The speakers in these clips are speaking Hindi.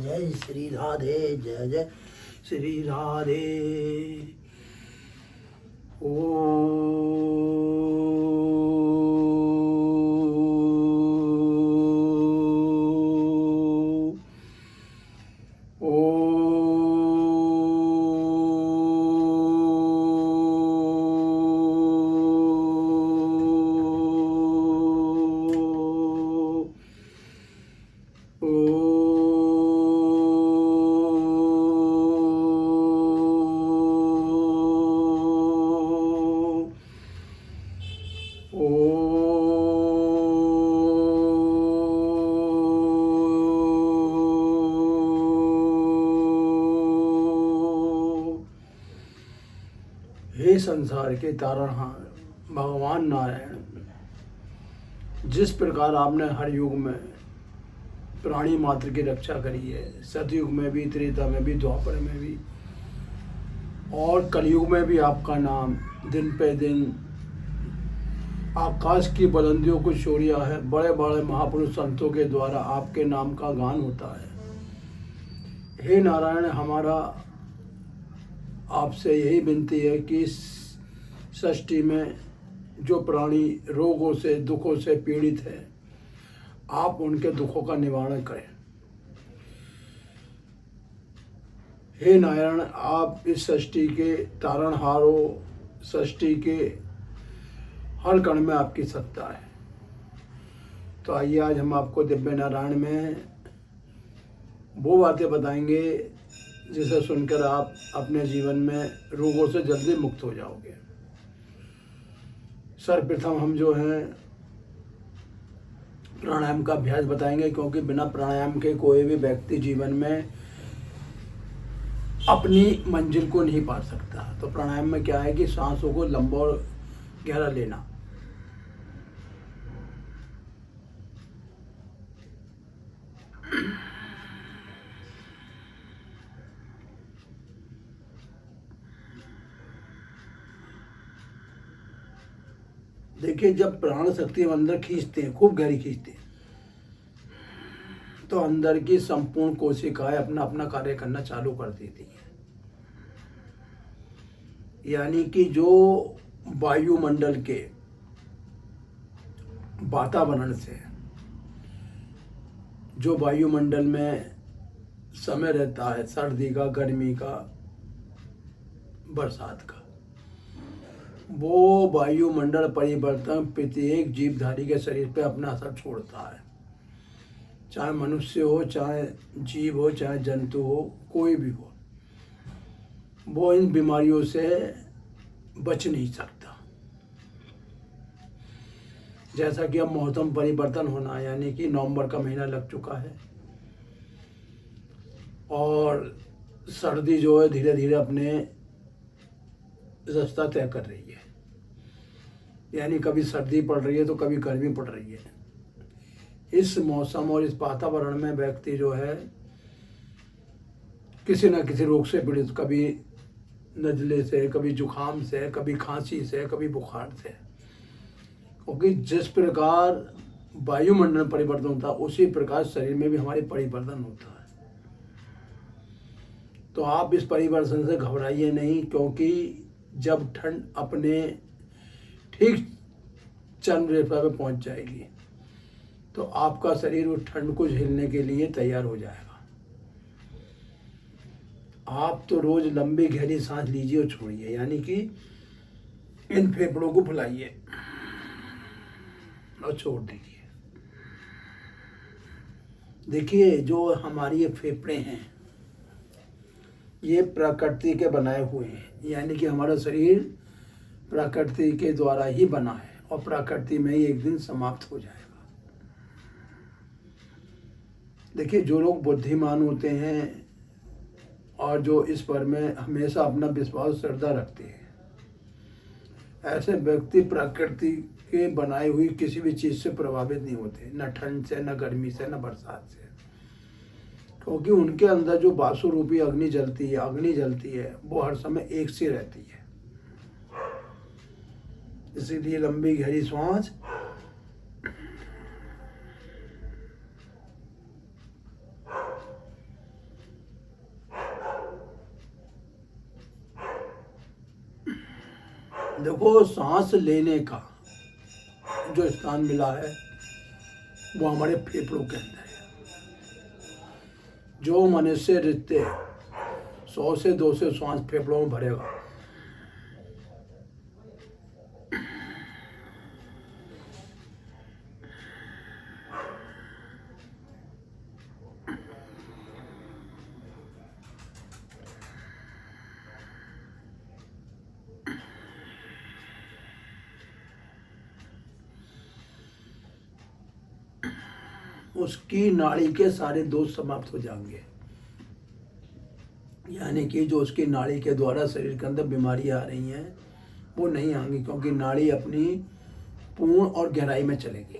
जय जय श्री राधे, जय जय श्री राधे। ओ हे संसार के तारणहार भगवान नारायण, जिस प्रकार आपने हर युग में प्राणी मात्र की रक्षा करी है, सतयुग में भी, त्रेता में भी, द्वापर में भी और कलयुग में भी आपका नाम दिन पे दिन आकाश की बुलंदियों को छोड़िया है। बड़े बड़े महापुरुष संतों के द्वारा आपके नाम का गान होता है। हे नारायण, हमारा आपसे यही विनती है कि इस सृष्टि में जो प्राणी रोगों से, दुखों से पीड़ित है, आप उनके दुखों का निवारण करें। हे नारायण, आप इस सृष्टि के तारणहार हो, सृष्टि के हर कण में आपकी सत्ता है। तो आइए आज हम आपको दिव्य नारायण में वो बातें बताएंगे जिसे सुनकर आप अपने जीवन में रोगों से जल्दी मुक्त हो जाओगे। सर्वप्रथम हम जो हैं प्राणायाम का अभ्यास बताएंगे, क्योंकि बिना प्राणायाम के कोई भी व्यक्ति जीवन में अपनी मंजिल को नहीं पा सकता। तो प्राणायाम में क्या है कि सांसों को लंबा और गहरा लेना। देखिए, जब प्राण शक्ति हम अंदर खींचते हैं, खूब गहरी खींचते हैं, तो अंदर की संपूर्ण कोशिकाएं अपना अपना कार्य करना चालू कर देती हैं। यानी कि जो वायुमंडल के वातावरण से, जो वायुमंडल में समय रहता है, सर्दी का, गर्मी का, बरसात का, वो वायुमंडल परिवर्तन प्रत्येक जीवधारी के शरीर पे अपना असर छोड़ता है। चाहे मनुष्य हो, चाहे जीव हो, चाहे जंतु हो, कोई भी हो, वो इन बीमारियों से बच नहीं सकता। जैसा कि अब मौसम परिवर्तन होना, यानी कि नवंबर का महीना लग चुका है और सर्दी जो है धीरे धीरे अपने रास्ता तय कर रही है। यानी कभी सर्दी पड़ रही है तो कभी गर्मी पड़ रही है। इस मौसम और इस वातावरण में व्यक्ति जो है किसी न किसी रोग से पीड़ित, कभी नजले से, कभी जुखाम से, कभी खांसी से, कभी बुखार से। क्योंकि जिस प्रकार वायुमंडल परिवर्तन होता है, उसी प्रकार शरीर में भी हमारे परिवर्तन होता है। तो आप इस परिवर्तन से घबराइए नहीं, क्योंकि जब ठंड अपने ठीक चरम रेखा पे पहुंच जाएगी तो आपका शरीर उस ठंड को झेलने के लिए तैयार हो जाएगा। आप तो रोज लंबी गहरी सांस लीजिए और छोड़िए, यानी कि इन फेफड़ों को फुलाइए और छोड़ दीजिए। देखिए, जो हमारी ये फेफड़े हैं, ये प्रकृति के बनाए हुए हैं। यानी कि हमारा शरीर प्रकृति के द्वारा ही बना है और प्रकृति में ही एक दिन समाप्त हो जाएगा। देखिए, जो लोग बुद्धिमान होते हैं और जो इस पर में हमेशा अपना विश्वास, श्रद्धा रखते हैं, ऐसे व्यक्ति प्रकृति के बनाई हुई किसी भी चीज़ से प्रभावित नहीं होते, न ठंड से, न गर्मी से, न बरसात से। क्योंकि उनके अंदर जो वासु रूपी अग्नि जलती है, वो हर समय एक सी रहती है। इसीलिए लंबी गहरी सांस देखो, सांस लेने का जो स्थान मिला है वो हमारे फेफड़ों के अंदर है। जो मनुष्य रिश्ते 100 से 200 श्वास फेफड़ों में भरेगा, उसकी नाड़ी के सारे दोष समाप्त हो जाएंगे। यानी कि जो उसकी नाड़ी के द्वारा शरीर के अंदर बीमारियां आ रही हैं वो नहीं आएंगी, क्योंकि नाड़ी अपनी पूर्ण और गहराई में चलेगी।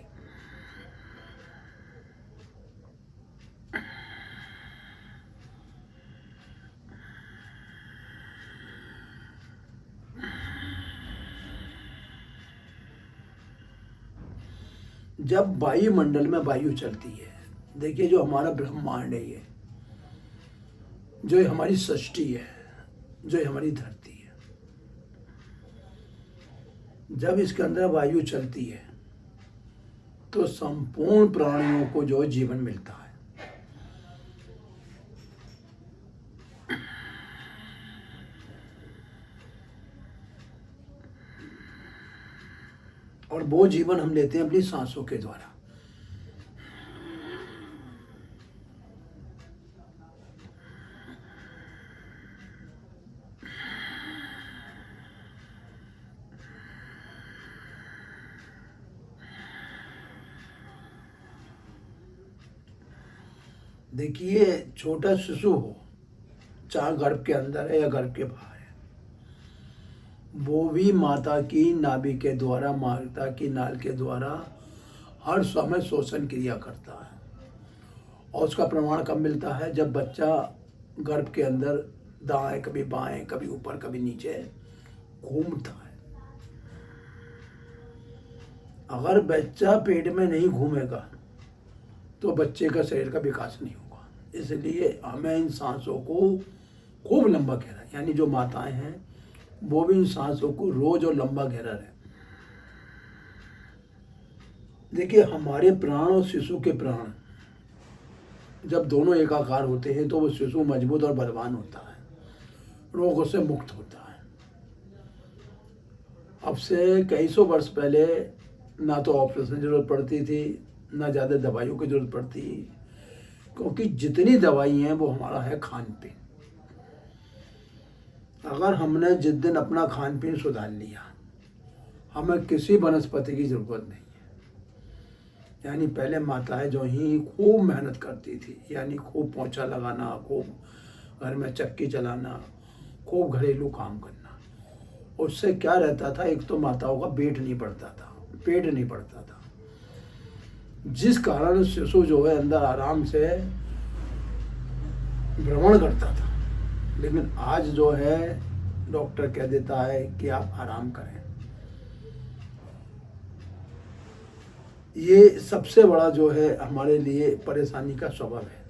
जब वायुमंडल में वायु चलती है, देखिए जो हमारा ब्रह्मांड है, ये जो हमारी सृष्टि है, जो हमारी धरती है, जब इसके अंदर वायु चलती है तो संपूर्ण प्राणियों को जो जीवन मिलता है। और वो जीवन हम लेते हैं अपनी सांसों के द्वारा। देखिए, छोटा शिशु हो, चाहे गर्भ के अंदर है या गर्भ के बाहर है, वो भी माता की नाभि के द्वारा, माता की नाल के द्वारा हर समय श्वसन क्रिया करता है। और उसका प्रमाण कब मिलता है? जब बच्चा गर्भ के अंदर दाएं, कभी बाएं, कभी ऊपर, कभी नीचे घूमता है। अगर बच्चा पेट में नहीं घूमेगा तो बच्चे का शरीर का विकास नहीं होगा। इसलिए हमें इन सांसों को खूब लंबा घेरा, यानी जो माताएं हैं वो भी इन सांसों को रोज और लंबा घेरा रहे। देखिए, हमारे प्राण और शिशु के प्राण जब दोनों एकाकार होते हैं तो वो शिशु मजबूत और बलवान होता है, रोगों से मुक्त होता है। अब से कई सौ वर्ष पहले ना तो ऑपरेशन की जरूरत पड़ती थी, ना ज़्यादा दवाइयों की जरूरत पड़ती, क्योंकि जितनी दवाई हैं वो हमारा है खान पीन। अगर हमने जिस दिन अपना खान पीन सुधार लिया, हमें किसी वनस्पति की जरूरत नहीं है। यानी पहले माताएं जो ही खूब मेहनत करती थी, यानी खूब पोंछा लगाना, खूब घर में चक्की चलाना, खूब घरेलू काम करना। उससे क्या रहता था? एक तो माताओं का पेट नहीं बढ़ता था, जिस कारण शिशु जो है अंदर आराम से भ्रमण करता था। लेकिन आज जो है डॉक्टर कह देता है कि आप आराम करें। ये सबसे बड़ा जो है हमारे लिए परेशानी का सबब है।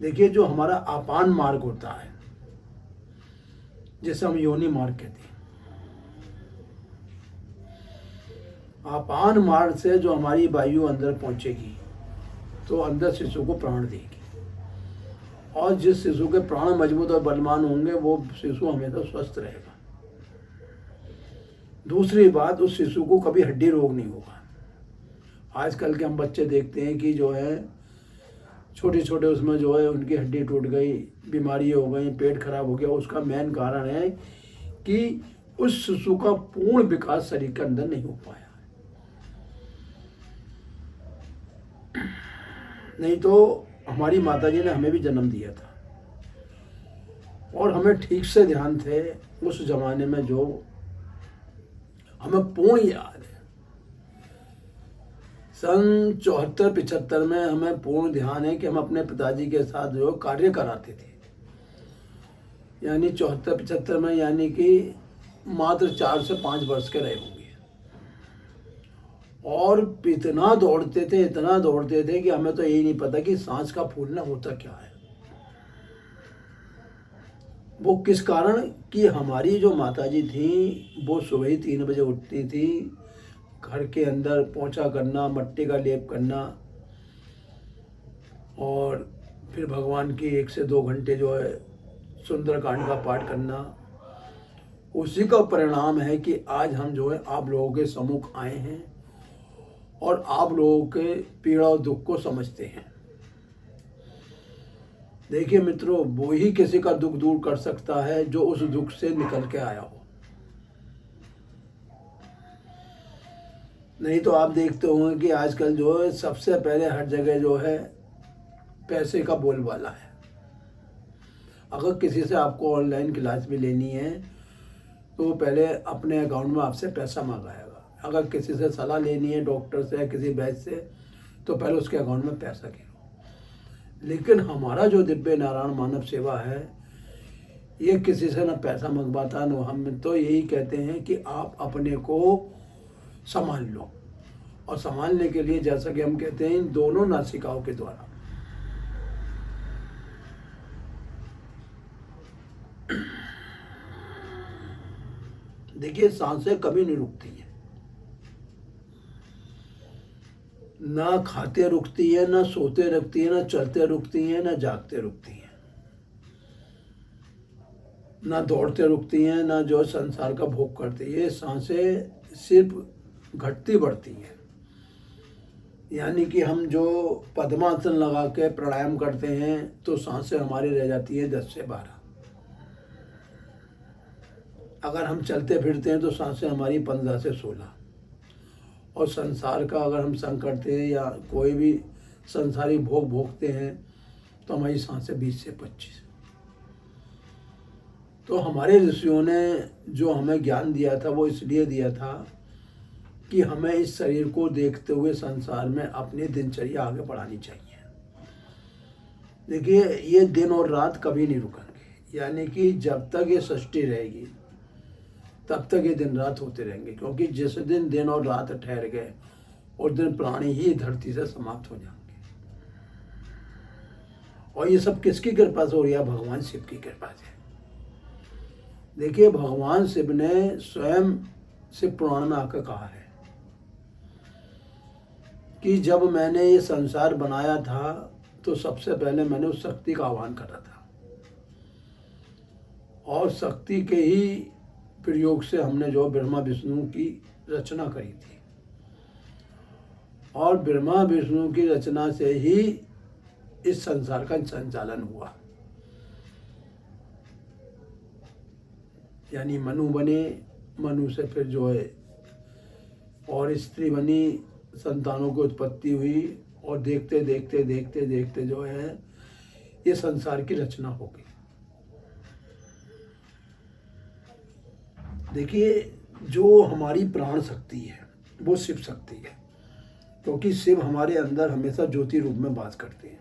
देखिए, जो हमारा आपान मार्ग होता है, जिसे हम योनि मार्ग कहते हैं, आपान मार्ग से जो हमारी वायु अंदर पहुंचेगी तो अंदर शिशु को प्राण देगी। और जिस शिशु के प्राण मजबूत और बलवान होंगे वो शिशु हमेशा स्वस्थ रहेगा। दूसरी बात, उस शिशु को कभी हड्डी रोग नहीं होगा। आजकल के हम बच्चे देखते हैं कि जो है छोटे छोटे उसमें जो है उनकी हड्डी टूट गई, बीमारी हो गई, पेट खराब हो गया। उसका मेन कारण है कि उस शिशु का पूर्ण विकास शरीर के अंदर नहीं हो पाया। नहीं तो हमारी माताजी ने हमें भी जन्म दिया था और हमें ठीक से ध्यान थे उस जमाने में, जो हमें पूर्ण याद है। सन 74-75 में हमें पूर्ण ध्यान है कि हम अपने पिताजी के साथ जो कार्य कराते थे। यानी 74-75 में, यानी कि मात्र 4 से 5 वर्ष के रहे होंगे। और इतना दौड़ते थे कि हमें तो यही नहीं पता कि सांस का फूलना होता क्या है। वो किस कारण कि हमारी जो माताजी थी वो सुबह ही 3 बजे उठती थी, घर के अंदर पोंछा करना, मट्टी का लेप करना और फिर भगवान की 1 से 2 घंटे जो है सुंदरकांड का पाठ करना। उसी का परिणाम है कि आज हम जो है आप लोगों के सम्मुख आए हैं और आप लोगों के पीड़ा और दुख को समझते हैं। देखिए मित्रों, वो ही किसी का दुख दूर कर सकता है जो उस दुख से निकल के आया हो। नहीं तो आप देखते होंगे कि आजकल जो है सबसे पहले हर जगह जो है पैसे का बोलबाला है। अगर किसी से आपको ऑनलाइन क्लास भी लेनी है तो वो पहले अपने अकाउंट में आपसे पैसा मंगाएगा। अगर किसी से सलाह लेनी है डॉक्टर से या किसी वैद्य से तो पहले उसके अकाउंट में पैसा गिरो। लेकिन हमारा जो दिव्य नारायण मानव सेवा है ये किसी से ना पैसा मंगवाता न हम तो यही कहते हैं कि आप अपने को संभाल लो। और संभालने के लिए जैसा कि हम कहते हैं इन दोनों नासिकाओं के द्वारा देखिए सांसें कभी नहीं रुकती हैं, ना खाते रुकती है, ना सोते रुकती है, ना चलते रुकती हैं, ना जागते रुकती हैं, ना दौड़ते रुकती हैं, ना जो संसार का भोग करती है। ये सांसें सिर्फ घटती बढ़ती हैं। यानी कि हम जो पद्मासन लगा के प्राणायाम करते हैं तो सांसें हमारी रह जाती है 10 से 12। अगर हम चलते फिरते हैं तो सांसें हमारी 15 से 16। और संसार का अगर हम संग करते हैं या कोई भी संसारी भोग भोगते हैं तो हमारी सांसें 20 से 25। तो हमारे ऋषियों ने जो हमें ज्ञान दिया था वो इसलिए दिया था कि हमें इस शरीर को देखते हुए संसार में अपनी दिनचर्या आगे बढ़ानी चाहिए। देखिए ये दिन और रात कभी नहीं रुकेंगे, यानी कि जब तक ये सृष्टि रहेगी तब तक ये दिन रात होते रहेंगे। क्योंकि जिस दिन दिन और रात ठहर गए उस दिन प्राणी ही धरती से समाप्त हो जाएंगे। और ये सब किसकी कृपा से हो रहा है? भगवान शिव की कृपा से। देखिए भगवान शिव ने स्वयं शिव पुराण में आकर कहा है कि जब मैंने ये संसार बनाया था तो सबसे पहले मैंने उस शक्ति का आह्वान करा था और शक्ति के ही प्रयोग से हमने जो ब्रह्मा विष्णु की रचना करी थी। और ब्रह्मा विष्णु की रचना से ही इस संसार का संचालन हुआ। यानी मनु बने, मनु से फिर जो है और स्त्री बनी, संतानों की उत्पत्ति हुई और देखते देखते देखते देखते जो है ये संसार की रचना हो गई। देखिए जो हमारी प्राण शक्ति है वो शिव शक्ति है, क्योंकि शिव हमारे अंदर हमेशा ज्योति रूप में वास करते हैं।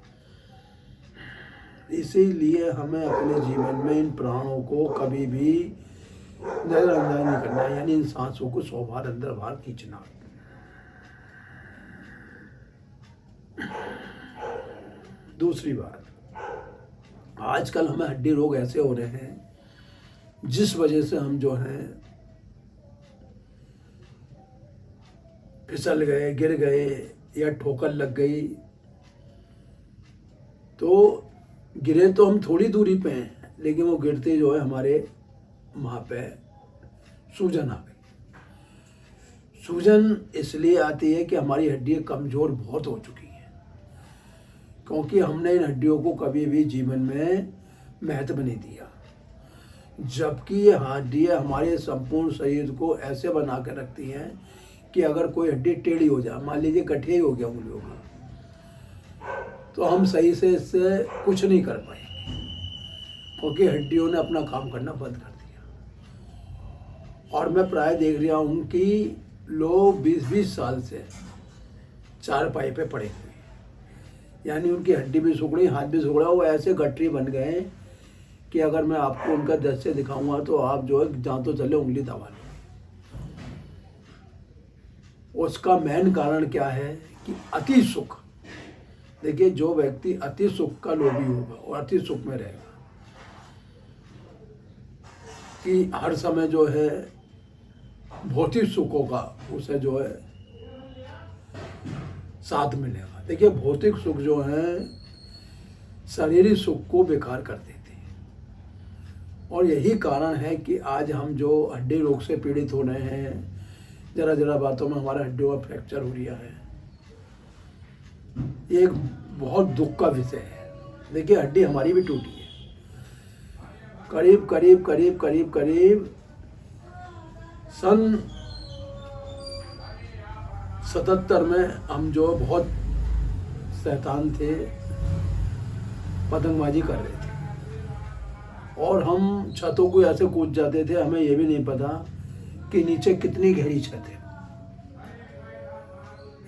इसीलिए हमें अपने जीवन में इन प्राणों को कभी भी नजरअंदाज नहीं करना, यानी इन सांसों को 100 बार अंदर बाहर खींचना। दूसरी बात, आजकल हमें हड्डी रोग ऐसे हो रहे हैं जिस वजह से हम जो हैं फिसल गए, गिर गए या ठोकर लग गई। तो गिरे तो हम थोड़ी दूरी पे हैं, लेकिन वो गिरते जो है हमारे वहाँ पे सूजन आ गई। सूजन इसलिए आती है कि हमारी हड्डियाँ कमज़ोर बहुत हो चुकी हैं, क्योंकि हमने इन हड्डियों को कभी भी जीवन में महत्व नहीं दिया। जबकि ये हड्डियाँ हमारे संपूर्ण शरीर को ऐसे बना कर रखती हैं कि अगर कोई हड्डी टेढ़ी हो जाए, मान लीजिए गठिया ही हो गया उंगलियों का, तो हम सही से इससे कुछ नहीं कर पाएंगे, क्योंकि हड्डियों ने अपना काम करना बंद कर दिया। और मैं प्राय देख रहा हूँ कि लोग 20-20 साल से चारपाई पे पड़े हुए, यानी उनकी हड्डी भी सूख रही, हाथ भी सूख रहा, वो ऐसे गठरी बन गए कि अगर मैं आपको उनका दृश्य दिखाऊंगा तो आप जो है जहाँ तो चले उंगली दबा लो। उसका मेन कारण क्या है कि अति सुख। देखिए जो व्यक्ति अति सुख का लोभी होगा और अति सुख में रहेगा कि हर समय जो है भौतिक सुखों का उसे जो है साथ मिलेगा। देखिए भौतिक सुख जो है शारीरिक सुख को बेकार कर देते हैं, और यही कारण है कि आज हम जो हड्डी रोग से पीड़ित हो रहे हैं, जरा जरा बातों में हमारा हड्डियों का फ्रैक्चर हो रहा है, ये एक बहुत दुख का विषय है। देखिए हड्डी हमारी भी टूटी है, करीब करीब करीब करीब करीब सन 77 में हम जो बहुत शैतान थे, पतंगबाजी कर रहे थे और हम छतों को ऐसे कूद जाते थे, हमें ये भी नहीं पता कि नीचे कितनी गहरी छत है।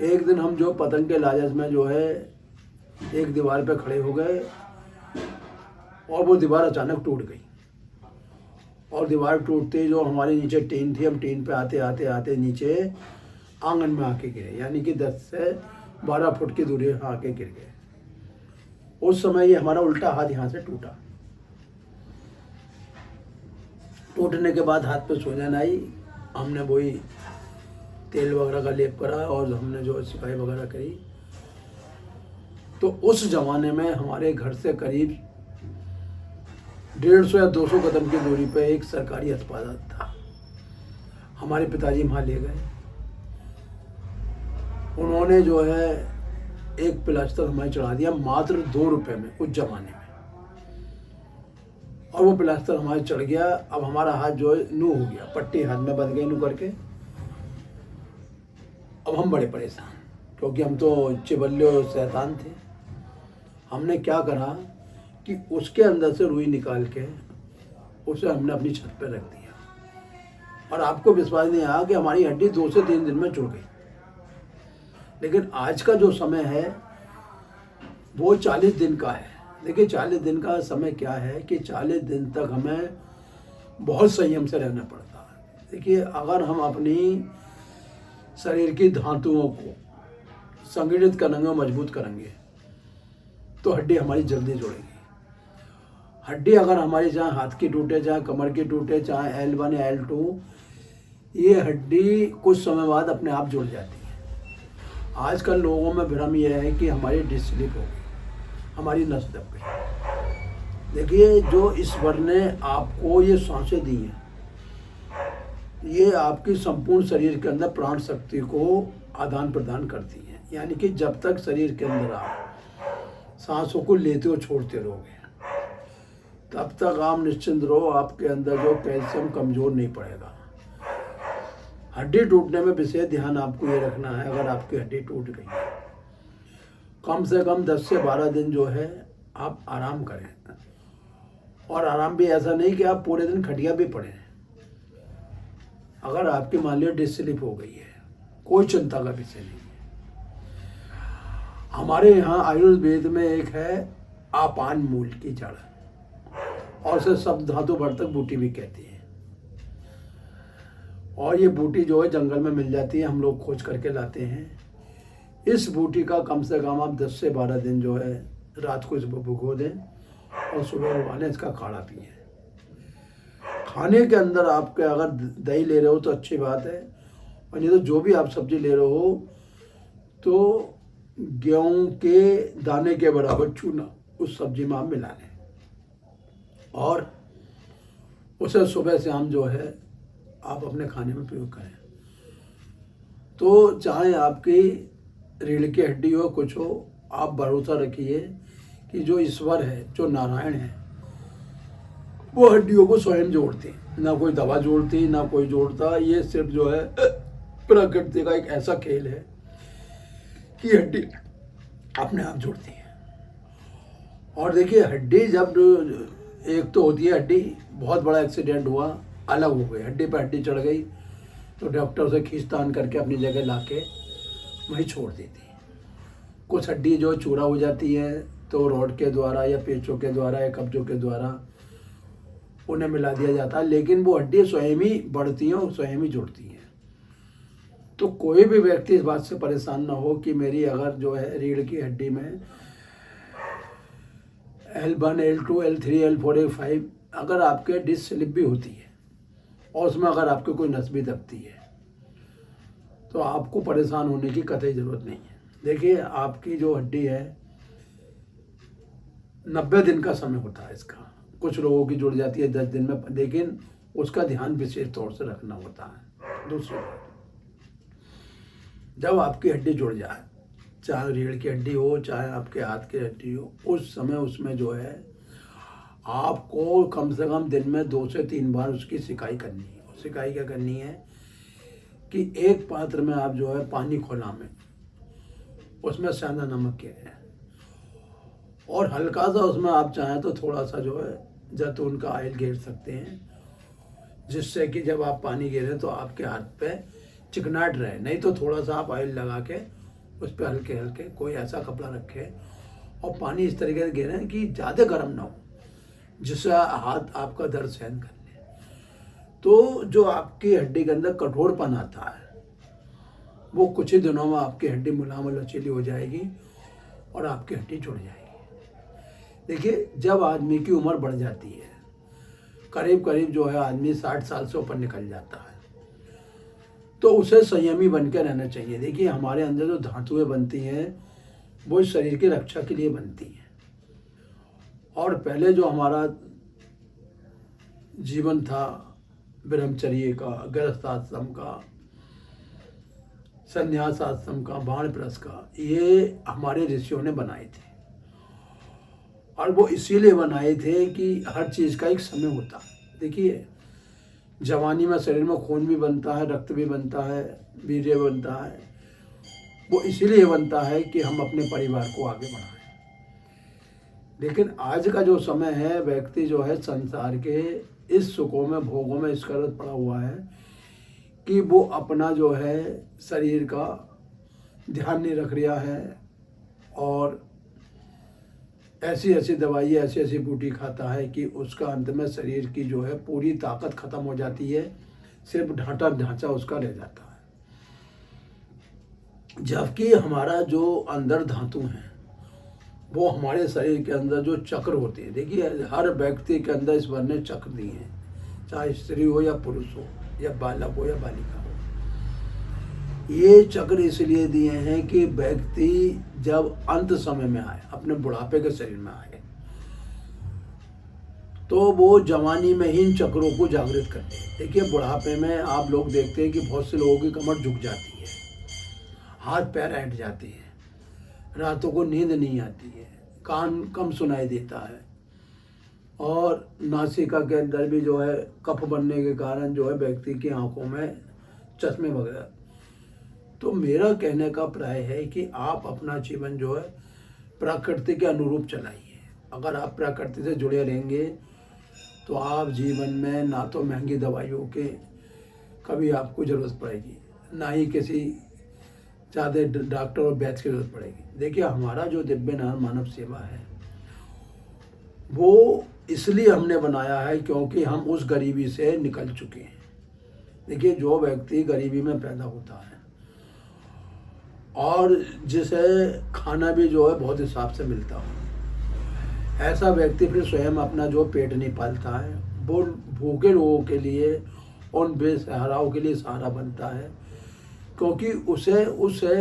एक दिन हम जो पतंग के लालच में जो है एक दीवार पे खड़े हो गए और वो दीवार अचानक टूट गई, और दीवार टूटते जो हमारे नीचे टीन थी, हम टीन पे आते आते आते नीचे आंगन में आके गिरे, यानी कि 10 से 12 फुट की दूरी आके गिर गए। उस समय ये हमारा उल्टा हाथ यहाँ से टूटा। टूटने के बाद हाथ पे सूजन आई, हमने वही तेल वगैरह का लेप करा और हमने जो सिकाई वगैरह करी। तो उस जमाने में हमारे घर से करीब 150 या 200 कदम की दूरी पे एक सरकारी अस्पताल था। हमारे पिताजी वहाँ ले गए, उन्होंने जो है एक प्लास्टर हमें चढ़ा दिया मात्र 2 रुपए में उस जमाने में, और वो प्लास्टर हमारे चढ़ गया। अब हमारा हाथ जो है नू हो गया, पट्टी हाथ में बंध गई नू करके। अब हम बड़े परेशान, क्योंकि हम तो चिबल्ले और शैतान थे। हमने क्या करा कि उसके अंदर से रुई निकाल के उसे हमने अपनी छत पर रख दिया, और आपको विश्वास नहीं आया कि हमारी हड्डी 2 से 3 दिन में जुड़ गई। लेकिन आज का जो समय है वो 40 दिन का है। देखिए 40 दिन का समय क्या है कि 40 दिन तक हमें बहुत संयम से रहना पड़ता है। देखिए अगर हम अपनी शरीर की धातुओं को संगठित करेंगे और मजबूत करेंगे तो हड्डी हमारी जल्दी जुड़ेगी। हड्डी अगर हमारी चाहे हाथ की टूटे, चाहे कमर की टूटे, चाहे L1 या L2, ये हड्डी कुछ समय बाद अपने आप जुड़ जाती है। आजकल लोगों में भ्रम यह है कि हमारी डिस्क स्लिप हो गई, हमारी नस दब गई। देखिए जो ईश्वर ने आपको ये सांसें दी हैं, ये आपकी संपूर्ण शरीर के अंदर प्राण शक्ति को आदान प्रदान करती हैं। यानी कि जब तक शरीर के अंदर आप सांसों को लेते हो छोड़ते रहोगे, तब तक आप निश्चिंत रहो, आपके अंदर जो कैल्शियम कमज़ोर नहीं पड़ेगा। हड्डी टूटने में विशेष ध्यान आपको ये रखना है, अगर आपकी हड्डी टूट गई है कम से कम 10 से 12 दिन जो है आप आराम करें, और आराम भी ऐसा नहीं कि आप पूरे दिन खटिया भी पड़े। अगर आपकी मान लीजिए डिस्क स्लिप हो गई है, कोई चिंता का विषय नहीं है। हमारे यहाँ आयुर्वेद में एक है आपान मूल की जड़, और उसे सब धातु वर्तक बूटी भी कहती है। और ये बूटी जो है जंगल में मिल जाती है, हम लोग खोज करके लाते हैं। इस बूटी का कम से कम आप 10 से 12 दिन जो है रात को इसको भिगो दें और सुबह उबालें, इसका काढ़ा पिएं। खाने के अंदर आपके अगर दही ले रहे हो तो अच्छी बात है, और नहीं तो जो भी आप सब्जी ले रहे हो तो गेहूं के दाने के बराबर चूना उस सब्जी में आप मिला लें, और उसे सुबह शाम जो है आप अपने खाने में प्रयोग करें। तो चाहे आपकी रीढ़ की हड्डी हो, कुछ हो, आप भरोसा रखिए कि जो ईश्वर है, जो नारायण है, वो हड्डियों को स्वयं जोड़ते हैं। ना कोई दवा जोड़ती, ना कोई जोड़ता। ये सिर्फ जो है प्रकृति का एक ऐसा खेल है कि हड्डी अपने आप जुड़ती है। और देखिए हड्डी जब एक तो होती है, हड्डी बहुत बड़ा एक्सीडेंट हुआ, अलग हो गई, हड्डी पर हड्डी चढ़ गई, तो डॉक्टर उसे खींचतान करके अपनी जगह लाके वहीं छोड़ देती है। कुछ हड्डी जो चूरा हो जाती है तो रॉड के द्वारा या पेचों के द्वारा या कब्जों के द्वारा उन्हें मिला दिया जाता है, लेकिन वो हड्डी स्वयं ही बढ़ती हैं और स्वयं ही जुड़ती हैं। तो कोई भी व्यक्ति इस बात से परेशान ना हो कि मेरी अगर जो है रीढ़ की हड्डी में L1, L2, L3, L4, L5 अगर आपके डिस्क स्लिप भी होती है और उसमें अगर आपकी कोई नस भी दबती है तो आपको परेशान होने की कतई ज़रूरत नहीं है। देखिए, आपकी जो हड्डी है 90 दिन का समय होता है इसका। कुछ लोगों की जुड़ जाती है 10 दिन में, लेकिन उसका ध्यान विशेष तौर से रखना होता है। दूसरी बात, जब आपकी हड्डी जुड़ जाए, चाहे रीढ़ की हड्डी हो चाहे आपके हाथ की हड्डी हो, उस समय उसमें जो है आपको कम से कम दिन में 2 से 3 बार उसकी सिकाई करनी है। और सिकाई क्या करनी है कि एक पात्र में आप जो है पानी खोला में, उसमें सेंधा नमक के है और हल्का सा उसमें आप चाहें तो थोड़ा सा जो है जैतून का ऑयल घेर सकते हैं, जिससे कि जब आप पानी घेरें तो आपके हाथ पे चिकनाहट रहे। नहीं तो थोड़ा सा आप ऑयल लगा के उस पर हल्के हल्के कोई ऐसा कपड़ा रखें और पानी इस तरीके से घेरें कि ज़्यादा गर्म ना हो, जिससे हाथ आपका दर्द सहन कर ले। तो जो आपकी हड्डी के अंदर कठोरपन आता है वो कुछ ही दिनों में आपकी हड्डी मुलायम और लचीली हो जाएगी और आपकी हड्डी जुड़ जाएगी। देखिए, जब आदमी की उम्र बढ़ जाती है, करीब करीब जो है आदमी 60 साल से ऊपर निकल जाता है, तो उसे संयमी बन के रहना चाहिए। देखिए, हमारे अंदर जो धातुएं बनती हैं वो इस शरीर की रक्षा के लिए बनती हैं। और पहले जो हमारा जीवन था ब्रह्मचर्य का, गृहस्थ आश्रम का, संन्यास आश्रम का, वानप्रस्थ का, ये हमारे ऋषियों ने बनाए थे। और वो इसीलिए बनाए थे कि हर चीज़ का एक समय होता है। देखिए, जवानी में शरीर में खून भी बनता है, रक्त भी बनता है, वीर्य बनता है। वो इसीलिए बनता है कि हम अपने परिवार को आगे बढ़ाएं। लेकिन आज का जो समय है, व्यक्ति जो है संसार के इस सुखों में, भोगों में इस कदर पड़ा हुआ है कि वो अपना जो है शरीर का ध्यान नहीं रख रहा है और ऐसी ऐसी दवाई, ऐसी ऐसी बूटी खाता है कि उसका अंत में शरीर की जो है पूरी ताकत खत्म हो जाती है, सिर्फ ढांचा उसका रह जाता है। जबकि हमारा जो अंदर धातु हैं वो हमारे शरीर के अंदर जो चक्र होते हैं, देखिए हर व्यक्ति के अंदर ईश्वर ने चक्र दिए हैं, चाहे स्त्री हो या पुरुष हो या बालक हो या बालिका हो। ये चक्र इसलिए दिए हैं कि व्यक्ति जब अंत समय में आए, अपने बुढ़ापे के शरीर में आए, तो वो जवानी में ही इन चक्रों को जागृत करते हैं। देखिए, बुढ़ापे में आप लोग देखते हैं कि बहुत से लोगों की कमर झुक जाती है, हाथ पैर ऐंठ जाते हैं, रातों को नींद नहीं आती है, कान कम सुनाई देता है और नासिका के अंदर भी जो है कफ बनने के कारण जो है व्यक्ति की आंखों में चश्मे वगैरह। तो मेरा कहने का प्राय है कि आप अपना जीवन जो है प्रकृति के अनुरूप चलाइए। अगर आप प्रकृति से जुड़े रहेंगे तो आप जीवन में ना तो महंगी दवाइयों के कभी आपको ज़रूरत पड़ेगी, ना ही किसी ज़्यादा डॉक्टर और वैद्य की जरूरत पड़ेगी। देखिए, हमारा जो दिव्य नाम मानव सेवा है वो इसलिए हमने बनाया है क्योंकि हम उस गरीबी से निकल चुके हैं। देखिए, जो व्यक्ति गरीबी में पैदा होता है और जिसे खाना भी जो है बहुत हिसाब से मिलता हो, ऐसा व्यक्ति फिर स्वयं अपना जो पेट नहीं पालता है, वो भूखे लोगों के लिए, उन बेसहाराओं के लिए सहारा बनता है, क्योंकि उसे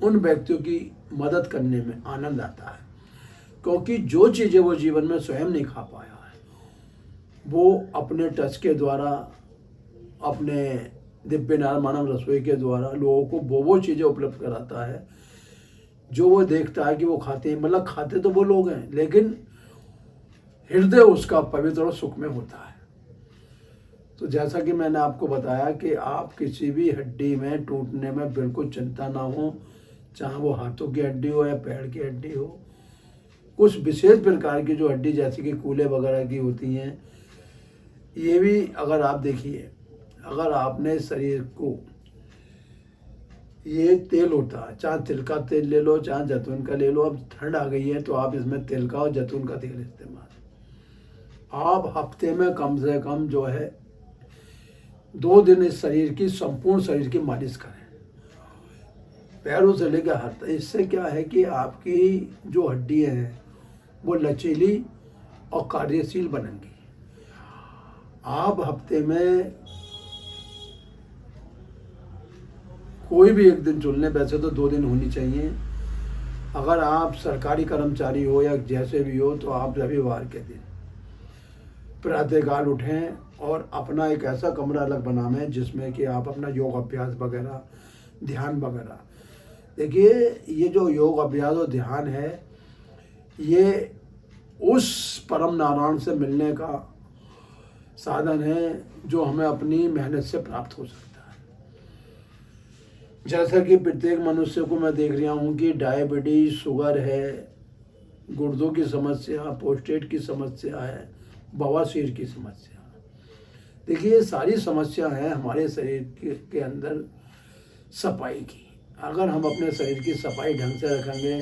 उन व्यक्तियों की मदद करने में आनंद आता है। क्योंकि जो चीज़ें वो जीवन में स्वयं नहीं खा पाया है, वो अपने टच के द्वारा, अपने दिव्य नारायण मानव रसोई के द्वारा लोगों को वो चीज़ें उपलब्ध कराता है जो वो देखता है कि वो खाते हैं। मतलब खाते तो वो लोग हैं, लेकिन हृदय उसका पवित्र और सुख में होता है। तो जैसा कि मैंने आपको बताया कि आप किसी भी हड्डी में टूटने में बिल्कुल चिंता ना हो, चाहे वो हाथों की हड्डी हो या पैर की हड्डी हो। कुछ विशेष प्रकार की जो हड्डी जैसे कि कूले वगैरह की होती हैं, ये भी अगर आप देखिए, अगर आपने शरीर को, ये तेल होता है, चाहे तिल का तेल ले लो चाहे जैतून का ले लो। अब ठंड आ गई है तो आप इसमें तिल का और जैतून का तेल इस्तेमाल, आप हफ्ते में कम से कम जो है 2 दिन इस शरीर की, संपूर्ण शरीर की मालिश करें, पैरों से लेकर हाथ तक। इससे क्या है कि आपकी जो हड्डियां हैं वो लचीली और कार्यशील बनेंगी। आप हफ्ते में कोई भी एक दिन चुन लें, वैसे तो 2 दिन होनी चाहिए। अगर आप सरकारी कर्मचारी हो या जैसे भी हो, तो आप रविवार के दिन प्रातःकाल उठें और अपना एक ऐसा कमरा अलग बनाएं जिसमें कि आप अपना योग अभ्यास वगैरह, ध्यान वगैरह। देखिए, ये जो योग अभ्यास और ध्यान है, ये उस परम नारायण से मिलने का साधन है जो हमें अपनी मेहनत से प्राप्त हो सकता है। जैसा कि प्रत्येक मनुष्य को मैं देख रहा हूँ कि डायबिटीज, शुगर है, गुर्दों की समस्या, प्रोस्टेट की समस्या है, बवासीर की समस्या। देखिए, ये सारी समस्या है हमारे शरीर के अंदर सफाई की। अगर हम अपने शरीर की सफाई ढंग से रखेंगे,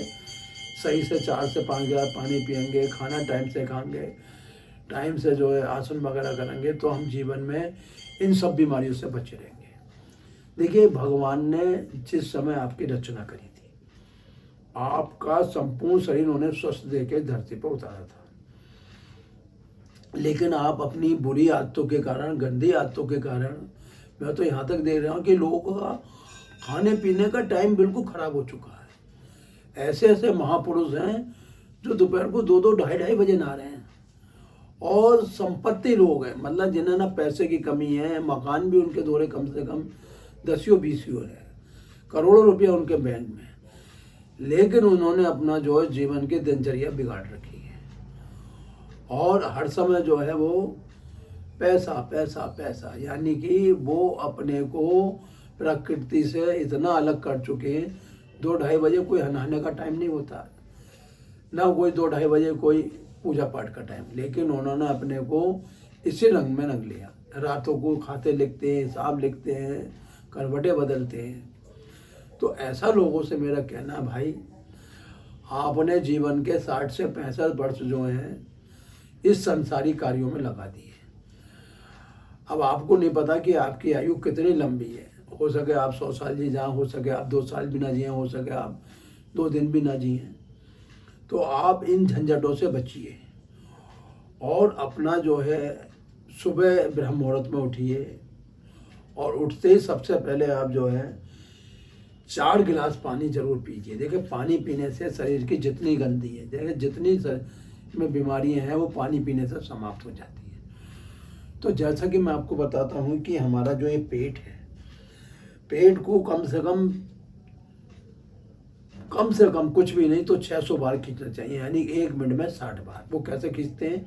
सही से 4 से 5 गिलास पानी पियेंगे, खाना टाइम से खाएंगे, टाइम से जो है आसन वगैरह करेंगे, तो हम जीवन में इन सब बीमारियों से बचे रहेंगे। देखिए, भगवान ने जिस समय आपकी रचना करी थी, आपका संपूर्ण शरीर उन्हें स्वस्थ देकर धरती पर उतारा था, लेकिन आप अपनी बुरी आदतों के कारण, गंदी आदतों के कारण, मैं तो यहाँ तक देख रहा हूँ कि लोगों का खाने पीने का टाइम बिल्कुल खराब हो चुका है। ऐसे ऐसे महापुरुष हैं जो दोपहर को 2-2, 2:30 बजे नहा रहे हैं, और संपत्ति लोग हैं, मतलब जिन्हें ना पैसे की कमी है, मकान भी उनके दौरे कम से कम 10-20 है, करोड़ों रुपया उनके बैंक में, लेकिन उन्होंने अपना जो है जीवन की दिनचर्या बिगाड़ रखी है, और हर समय जो है वो पैसा पैसा पैसा, यानी कि वो अपने को प्रकृति से इतना अलग कर चुके हैं। 2-2:30 बजे कोई नहाने का टाइम नहीं होता, ना कोई 2-2:30 बजे कोई पूजा पाठ का टाइम, लेकिन उन्होंने अपने को इसी रंग में रंग लिया। रातों को खाते लिखते हैं, हिसाब लिखते हैं, करवटें बदलते हैं। तो ऐसा लोगों से मेरा कहना, भाई आपने जीवन के 60 से 65 वर्ष जो हैं इस संसारी कार्यों में लगा दिए। अब आपको नहीं पता कि आपकी आयु कितनी लंबी है। हो सके आप 100 साल जी जाएं, हो सके आप 2 साल भी ना जिए, हो सके आप 2 दिन भी ना जिए। तो आप इन झंझटों से बचिए और अपना जो है सुबह ब्रह्म मुहूर्त में उठिए, और उठते ही सबसे पहले आप जो है 4 गिलास पानी जरूर पीजिए। देखिए, पानी पीने से शरीर की जितनी गंदी है, देखिए जितनी में बीमारियां हैं, वो पानी पीने से समाप्त हो जाती है। तो जैसा कि मैं आपको बताता हूँ कि हमारा जो ये पेट है, पेट को कम से कम कुछ भी नहीं तो 600 बार खींचना चाहिए, यानी 1 मिनट में 60 बार। वो कैसे खींचते हैं?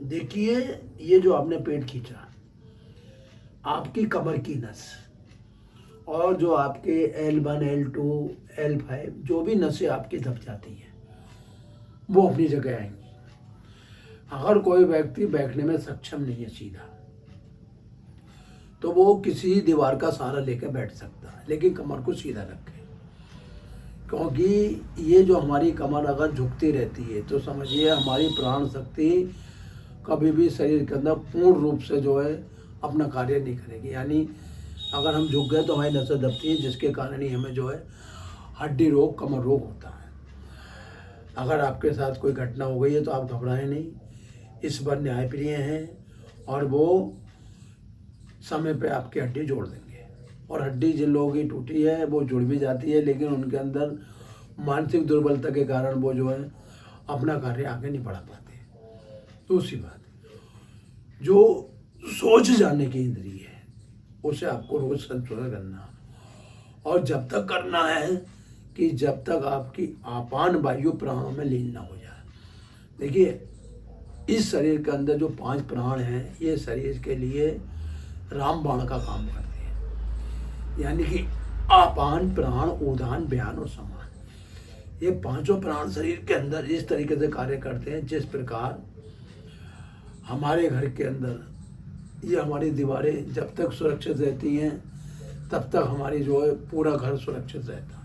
देखिए, ये जो आपने पेट खींचा, आपकी कमर की नस और जो आपके L1, L2, L5 जो भी नसें आपकी दब जाती हैं, वो अपनी जगह आएंगी। अगर कोई व्यक्ति बैठने में सक्षम नहीं है सीधा, तो वो किसी दीवार का सहारा लेकर बैठ सकता है, लेकिन कमर को सीधा रखे, क्योंकि ये जो हमारी कमर अगर झुकती रहती है तो समझिए हमारी प्राण शक्ति कभी भी शरीर के अंदर पूर्ण रूप से जो है अपना कार्य नहीं करेगी। यानी अगर हम झुक गए तो हमारी नसें दबती हैं, जिसके कारण ही हमें जो है हड्डी रोग, कमर रोग होता है। अगर आपके साथ कोई घटना हो गई है तो आप घबराएं नहीं, ईश्वर न्यायप्रिय हैं और वो समय पे आपकी हड्डी जोड़ देंगे। और हड्डी जिन लोगों की टूटी है वो जुड़ भी जाती है, लेकिन उनके अंदर मानसिक दुर्बलता के कारण वो जो है अपना कार्य आगे नहीं बढ़ा पाते। दूसरी बात, जो सोच जाने की इंद्रिय है उसे आपको रोज संशोधन करना, और जब तक करना है कि जब तक आपकी आपान वायु प्राणों में लीन ना हो जाए। देखिए, इस शरीर के अंदर जो 5 प्राण हैं, ये शरीर के लिए रामबाण का काम करते हैं। यानी कि आपान, प्राण, उदान, व्यान और समान, ये पांचों प्राण शरीर के अंदर इस तरीके से कार्य करते हैं जिस प्रकार हमारे घर के अंदर ये हमारी दीवारें जब तक सुरक्षित रहती हैं तब तक हमारी जो है पूरा घर सुरक्षित रहता है।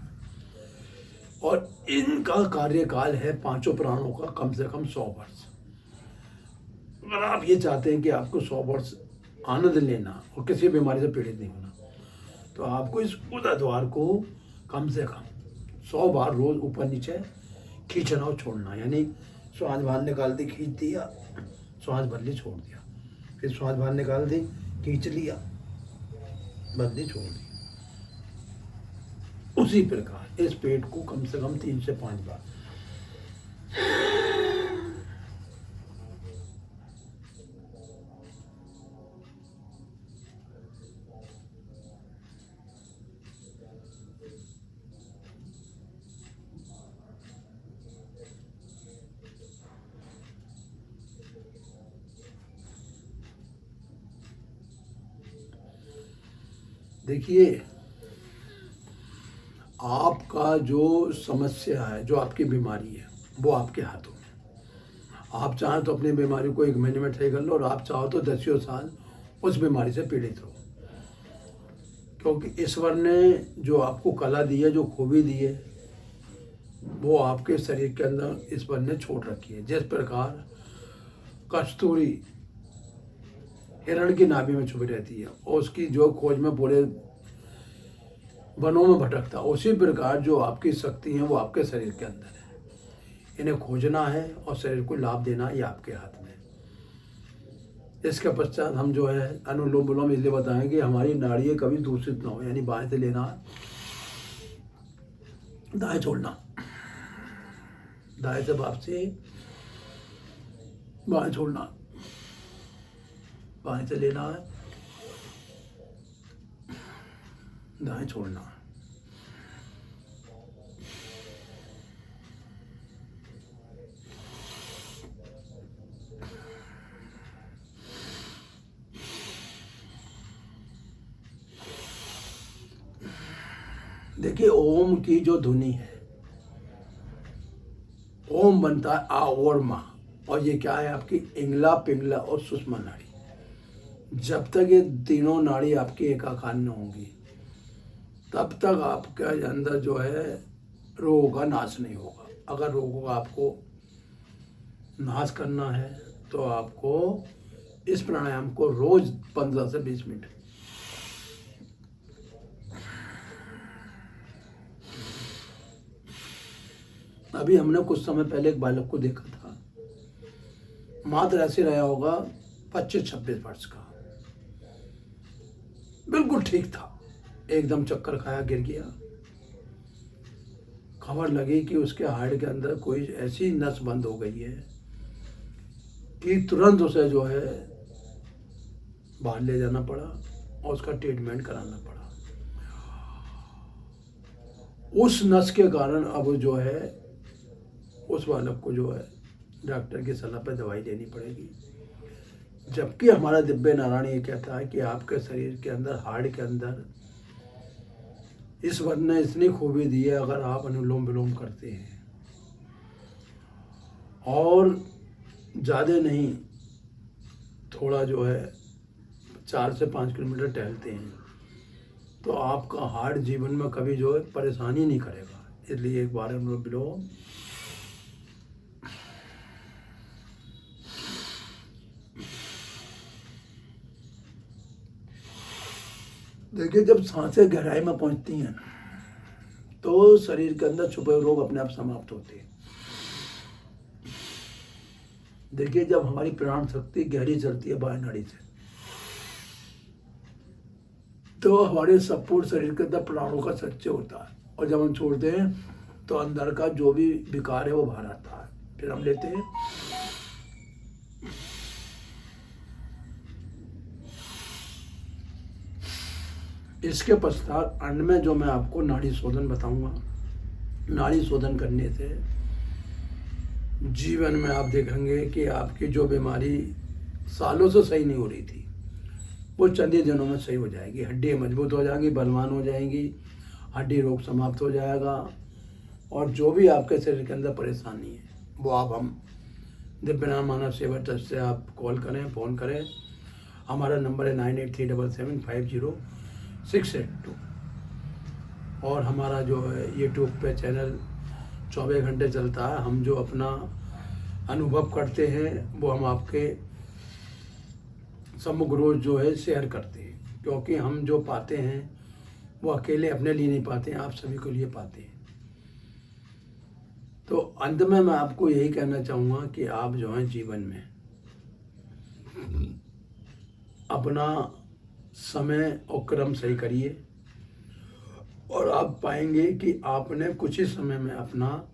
और इनका कार्यकाल है पांचों प्राणों का कम से कम 100 वर्ष। अगर आप ये चाहते हैं कि आपको 100 वर्ष आनंद लेना और किसी बीमारी से पीड़ित नहीं होना, तो आपको इस उदर को कम से कम 100 बार रोज ऊपर नीचे खींचना और छोड़ना। यानी श्वास बाहर निकाल दी, खींच दिया, श्वास भर ली, छोड़ दिया, फिर श्वास बाहर निकाल दी, खींच लिया, भर ली, छोड़ दी। उसी प्रकार इस पेट को कम से कम 3 से 5 बार। देखिए, आपका जो समस्या है, जो आपकी बीमारी है, वो आपके हाथों में। आप चाहें तो अपनी बीमारी को 1 महीने में ठीक कर लो और आप चाहो तो 10 साल उस बीमारी से पीड़ित रहो। क्योंकि ईश्वर ने जो आपको कला दी है, जो खूबी दी है, वो आपके शरीर के अंदर ईश्वर ने छोड़ रखी है। जिस प्रकार कस्तूरी हिरण की नाभि में छुपी रहती है और उसकी जो खोज में पूरे वनों में भटकता, उसी प्रकार जो आपकी शक्ति है वो आपके शरीर के अंदर है। इन्हें खोजना है और शरीर को लाभ देना ये आपके हाथ में। इसके पश्चात हम जो है अनुलोम विलोम इसलिए बताएं कि हमारी नाड़ियाँ कभी दूषित ना हो। यानी बाएं से लेना, दाएं छोड़ना, दाएं से वापसी, बाएं छोड़ना, बाएं से लेना है, दाएं छोड़ना। देखिए, ओम की जो ध्वनि है, ओम बनता है आ और मा, और ये क्या है आपकी इंगला, पिंगला और सुषमा नाड़ी। जब तक ये तीनों नाड़ी आपकी एकाकार न होंगी तब तक आपके अंदर जो है रोगों का नाश नहीं होगा। अगर रोगों का आपको नाश करना है तो आपको इस प्राणायाम को रोज 15 से 20 मिनट। अभी हमने कुछ समय पहले एक बालक को देखा था, मात्र ऐसे रहा होगा 25-26 वर्ष का, बिल्कुल ठीक था, एकदम चक्कर खाया, गिर गया। खबर लगी कि उसके हार्ट के अंदर कोई ऐसी नस बंद हो गई है कि तुरंत उसे जो है बाहर ले जाना पड़ा और उसका ट्रीटमेंट कराना पड़ा। उस नस के कारण अब जो है उस बालक को जो है डॉक्टर की सलाह पर दवाई लेनी पड़ेगी। जबकि हमारा दिव्य नारायण ये कहता है कि आपके शरीर के अंदर, हार्ट के अंदर ईश्वर ने इतनी खूबी दी है, अगर आप अनुलोम विलोम करते हैं और ज़्यादा नहीं, थोड़ा जो है 4 से 5 किलोमीटर टहलते हैं, तो आपका हार्ट जीवन में कभी जो है परेशानी नहीं करेगा। इसलिए एक बार अनुलोम विलोम देखिए, जब सांसें गहराई में पहुंचती हैं तो शरीर के अंदर छुपे रोग अपने आप समाप्त होते हैं। देखिए, जब हमारी प्राण शक्ति गहरी चलती है बाएं नाड़ी से, तो हमारे संपूर्ण शरीर के अंदर प्राणों का संचय होता है, और जब हम छोड़ते हैं तो अंदर का जो भी विकार है वो बाहर आता है। फिर हम लेते हैं, इसके पश्चात अंत में जो मैं आपको नाड़ी शोधन बताऊंगा, नाड़ी शोधन करने से जीवन में आप देखेंगे कि आपकी जो बीमारी सालों से सही नहीं हो रही थी वो चंद ही दिनों में सही हो जाएगी। हड्डी मजबूत हो जाएंगी, बलवान हो जाएंगी, हड्डी रोग समाप्त हो जाएगा। और जो भी आपके शरीर के अंदर परेशानी है वो आप हम दिव्य नाम मानव सेवा ट्रस्ट से आप कॉल करें, फ़ोन करें। हमारा नंबर है 9837750682। और हमारा जो है यूट्यूब पे चैनल 24 घंटे चलता है। हम जो अपना अनुभव करते हैं वो हम आपके समग्र रोज जो है शेयर करते हैं, क्योंकि हम जो पाते हैं वो अकेले अपने लिए नहीं पाते हैं, आप सभी के लिए पाते हैं। तो अंत में मैं आपको यही कहना चाहूँगा कि आप जो हैं जीवन में अपना समय और क्रम सही करिए और आप पाएंगे कि आपने कुछ ही समय में अपना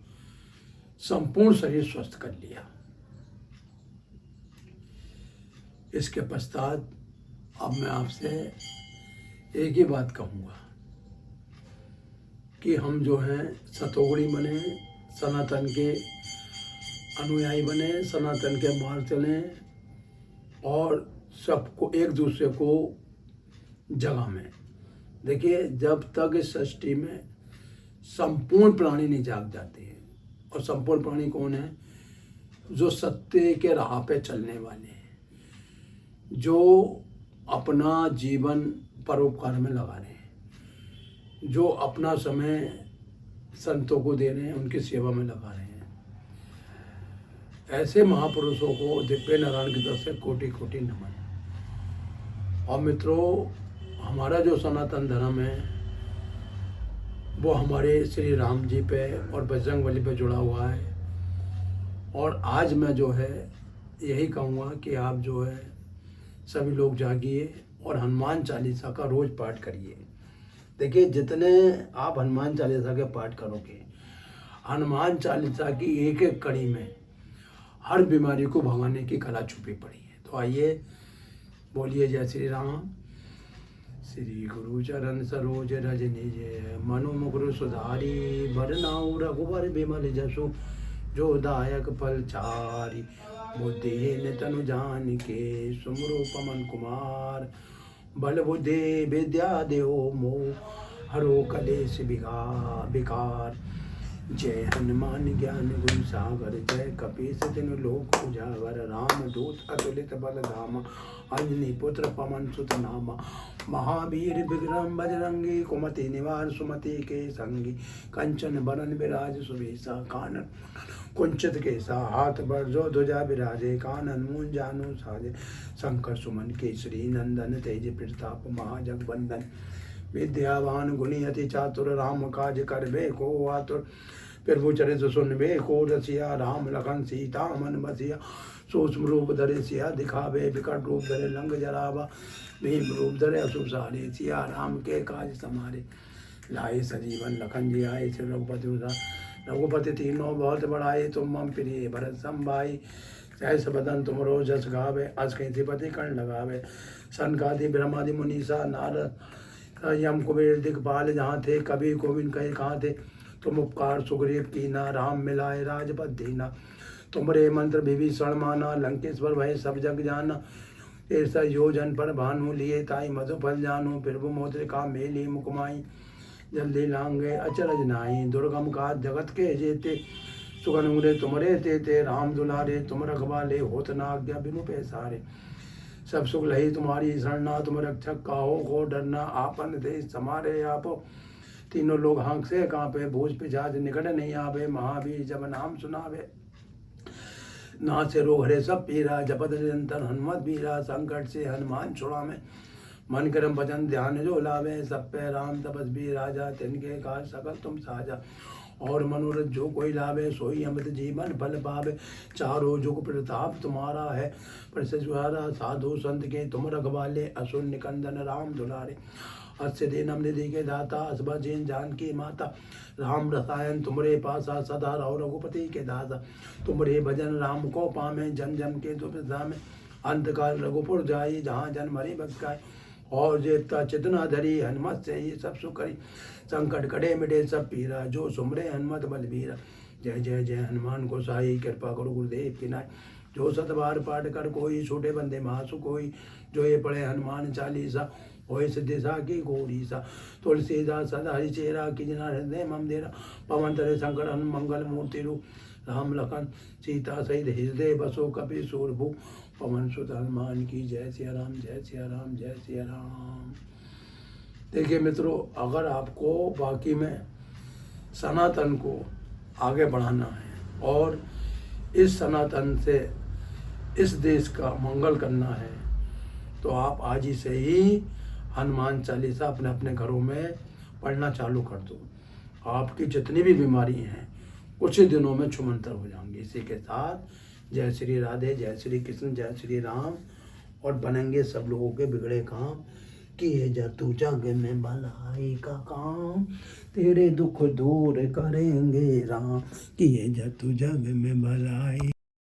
संपूर्ण शरीर स्वस्थ कर लिया। इसके पश्चात अब मैं आपसे एक ही बात कहूँगा कि हम जो हैं सतोगुणी बने, सनातन के अनुयायी बने, सनातन के मार्ग चलें और सबको एक दूसरे को जगह में देखिए। जब तक इस सृष्टि में संपूर्ण प्राणी नहीं जाग जाते हैं, और संपूर्ण प्राणी कौन है? जो सत्य के राह पे चलने वाले हैं, जो अपना जीवन परोपकार में लगा रहे हैं, जो अपना समय संतों को दे रहे हैं, उनकी सेवा में लगा रहे हैं। ऐसे महापुरुषों को दिव्य नारायण की तरफ से कोटि कोटि नमन। और मित्रों, हमारा जो सनातन धर्म है वो हमारे श्री राम जी पे और बजरंगबली पे जुड़ा हुआ है। और आज मैं जो है यही कहूँगा कि आप जो है सभी लोग जागिए और हनुमान चालीसा का रोज़ पाठ करिए। देखिए, जितने आप हनुमान चालीसा के पाठ करोगे, हनुमान चालीसा की एक एक कड़ी में हर बीमारी को भगाने की कला छुपी पड़ी है। तो आइए बोलिए जय श्री राम। श्री गुरु चरण सरोज रज निज, मनु मुकुर सुधारी, बरनाउ रघुबर बिमल जसु, जो दायक फल चारी। बुद्धिहीन तनु जान के, सुमरो पवन कुमार। बल बुद्धि विद्या देहो मोह, हरो कलेश विकार। जय हनुमान ज्ञान गुण सागर, जय कपीस तिनु लोक उजागर। राम दूत अतुलित बल धामा, अंजनी पुत्र पवन सुत नामा। महावीर विक्रम बजरंगी, कुमति निवार सुमति के संगी। कंचन बरन विराज सुबेसा, कानन कुंचित केसा। हाथ बरजो ध्वजा विराजे, कानन मूंज जानु साजे। शंकर सुमन केसरी नंदन, तेज प्रताप महाजगवंदन। विद्यावान गुणी अति चातुर, राम काज करबे को आतुर। प्रभु चरित सुनबे को रसिया, राम लखन सीता मन बसिया। सूक्ष्म रूप धरे सिया दिखावे, विकट रूप धरे लंग जरावा। भीम रूप धरे असुर सारे, सिया राम के काज समारे। लाए सजीवन लखन जी आए, श्री रघुपति तीनों बहुत बड़ाए। तुम मम प्रिय भरत संभाई, सहस बदन तुमरो जस गावे। अस कहीं पति कर्ण लगावे, सनकादि ब्रह्मादि मुनीसा। नारद यम कुबेर दिखपाल जहाँ थे, कभी गोविंद कहे कहाँ थे। तुम उपकार सुग्रीव कीना, राम मिलाए राजपद दीना। तुमरे मंत्र विभीषण माना, लंकेश्वर भय सब जग जाना। ऐसा योजन पर भानु लिए, ताई मधुफल जानो। प्रभु मोद्रिका मेली मुकुमाई, जल्दी लांगे अचरज नाई। दुर्गम का जगत के जेते, सुगन उरे तुमरे तेते। राम दुलारे तुम रखवाले, होत न आज्ञा बिनु पैसारे। सब सुख लही तुम्हारी शरणा, तुम रक्षक काहो को डरना। आपन देश समारे आप, तीनों लोग हाँक से कांपे। भूज पिशाच निकट नहीं आवे, महावीर जब नाम सुनावे। नाथ से रोग हरे सब पीरा, जपत निरंतर हनुमत बीरा। संकट से हनुमान छुड़ावे, मन करम भजन ध्यान जो लावे। सब पे राम तपस्वी राजा, तिनके काज सकल तुम साजा। और मनोरथ जो कोई लावे, सोई अमृत जीवन फल पावे। चारों जुग प्रताप तुम्हारा है, प्रसिद्ध साधु संत के तुम रखवाले। असुर निकंदन राम दुलारे, अस्य दिन निधि के दाता। असबा जैन जानकी माता, राम रसायन तुमरे पासा। सदा रहो रघुपति के दासा, तुमरे भजन राम को पामे। जन जन के दुविधा में, अंतकाल रघुपुर जाई। जहाँ जन मरे भक्त गाय, और जेता चितना धरी हनुमत से ही सब सुख करी, संकट कटे मिटे सब पीरा, जो सुमरे हनुमत बलबीरा। जय जय जय हनुमान गोसाई, कृपा करो गुरुदेव की नाई। जो सतबार पाठ कर कोई, छोटे बंदे महासु कोई, जो ये पढ़े हनुमान चालीसा, होय सिद्धिसा की गौरीसा। तुलसीदास सदा हरि चेरा, की जना हृदय मम देरा। पवन तरे शंकर मंगल मूर्ति रूप, राम लखन सीता सहित हृदय बसो, कपि सूरभू पवन सुत हनुमान की जय। सिया राम जय सिया राम जय सिया राम। देखिए मित्रों, अगर आपको बाकी में सनातन को आगे बढ़ाना है और इस सनातन से इस देश का मंगल करना है, तो आप आज ही से ही हनुमान चालीसा अपने अपने घरों में पढ़ना चालू कर दो। आपकी जितनी भी बीमारी हैं कुछ ही दिनों में छूमंतर हो जाएंगी। इसी के साथ जय श्री राधे, जय श्री कृष्ण, जय श्री राम। और बनेंगे सब लोगों के बिगड़े काम, किए जा तू जग में भलाई का काम, तेरे दुख दूर करेंगे राम, किए जा तू जग में भलाई।